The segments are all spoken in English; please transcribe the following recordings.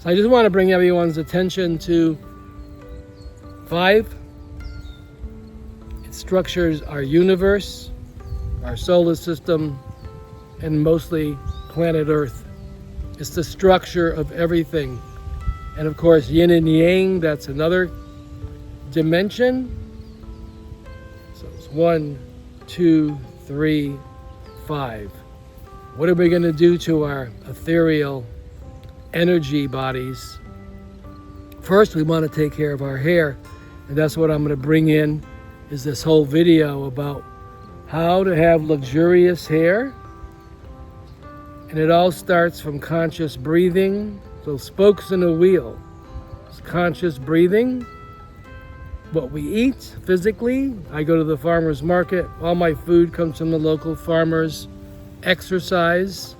So I just want to bring everyone's attention to 5. It structures our universe, our solar system, and mostly planet Earth. It's the structure of everything. And of course, yin and yang, that's another dimension. So it's 1, 2, 3, 5. What are we going to do to our ethereal energy bodies? First, we want to take care of our hair. And that's what I'm going to bring in, is this whole video about how to have luxurious hair. And it all starts from conscious breathing. So spokes in a wheel. It's conscious breathing. What we eat physically. I go to the farmer's market. All my food comes from the local farmers. Exercise.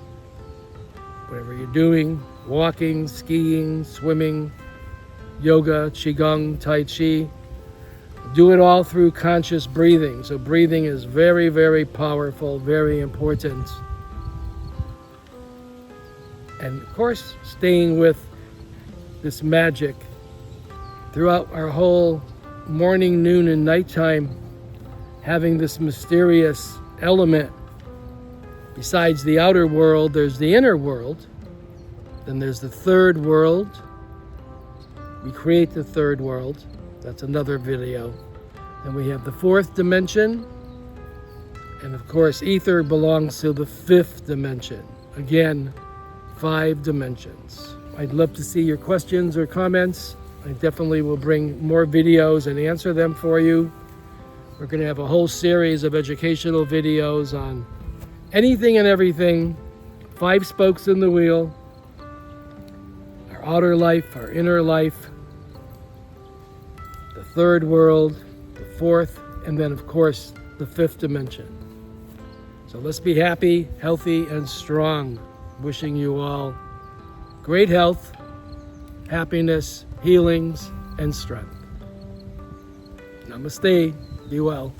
Whatever you're doing. Walking, skiing, swimming, yoga, qigong, tai chi. Do it all through conscious breathing. So breathing is very, very powerful, very important. And of course, staying with this magic throughout our whole morning, noon, and nighttime, having this mysterious element. Besides the outer world, there's the inner world. Then there's the third world. We create the third world. That's another video. And we have the 4th dimension. And of course, ether belongs to the 5th dimension. Again, 5 dimensions. I'd love to see your questions or comments. I definitely will bring more videos and answer them for you. We're going to have a whole series of educational videos on anything and everything. 5 spokes in the wheel. Our outer life, our inner life. The third world, the 4th, and then of course the 5th dimension. So let's be happy, healthy, and strong. Wishing you all great health, happiness, healings, and strength. Namaste. Be well.